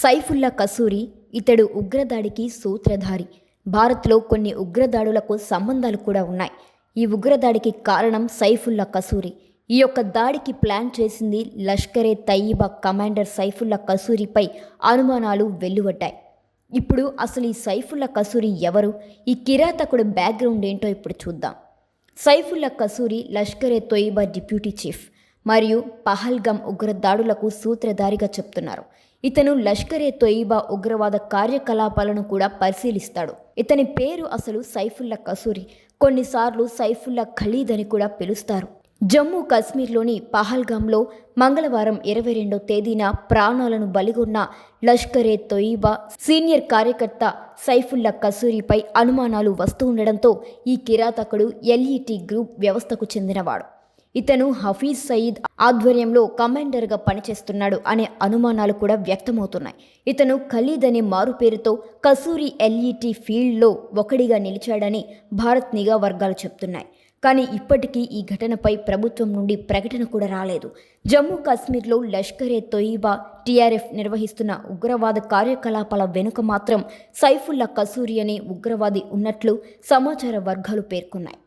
సైఫుల్లా కసూరి ఇతడు ఉగ్రదాడికి సూత్రధారి. భారత్లో కొన్ని ఉగ్రదాడులకు సంబంధాలు కూడా ఉన్నాయి. ఈ ఉగ్రదాడికి కారణం సైఫుల్లా కసూరి. ఈ యొక్క దాడికి ప్లాన్ చేసింది లష్కరే తయ్యిబా కమాండర్ సైఫుల్లా కసూరిపై అనుమానాలు వెల్లువడ్డాయి. ఇప్పుడు అసలు ఈ సైఫుల్లా కసూరి ఎవరు? ఈ కిరాతకుడు బ్యాక్గ్రౌండ్ ఏంటో ఇప్పుడు చూద్దాం. సైఫుల్లా కసూరి లష్కరే తొయిబా డిప్యూటీ చీఫ్ మరియు పహల్గామ్ ఉగ్రదాడులకు సూత్రధారిగా చెప్తున్నారు. ఇతను లష్కరే తొయిబా ఉగ్రవాద కార్యకలాపాలను కూడా పరిశీలిస్తాడు. ఇతని పేరు అసలు సైఫుల్లా కసూరి, కొన్నిసార్లు సైఫుల్లా ఖలీద్ అని కూడా పిలుస్తారు. జమ్మూ కాశ్మీర్లోని పహల్గామ్లో మంగళవారం 22వ తేదీన ప్రాణాలను బలిగొన్న లష్కరే తొయిబా సీనియర్ కార్యకర్త సైఫుల్లా కసూరిపై అనుమానాలు వస్తూ ఉండడంతో ఈ కిరాతకుడు ఎల్ఈటీ గ్రూప్ వ్యవస్థకు చెందినవాడు. ఇతను హఫీజ్ సయీద్ ఆధ్వర్యంలో కమాండర్గా పనిచేస్తున్నాడు అనే అనుమానాలు కూడా వ్యక్తమవుతున్నాయి. ఇతను ఖలీద్ అనే మారుపేరుతో కసూరి ఎల్ఈటీ ఫీల్డ్లో ఒకడిగా నిలిచాడని భారత్ నిఘా వర్గాలు చెప్తున్నాయి. కానీ ఇప్పటికీ ఈ ఘటనపై ప్రభుత్వం నుండి ప్రకటన కూడా రాలేదు. జమ్మూ కాశ్మీర్లో లష్కరే తొయిబా టీఆర్ఎఫ్ నిర్వహిస్తున్న ఉగ్రవాద కార్యకలాపాల వెనుక మాత్రం సైఫుల్లా కసూరి అనే ఉగ్రవాది ఉన్నట్లు సమాచార వర్గాలు పేర్కొన్నాయి.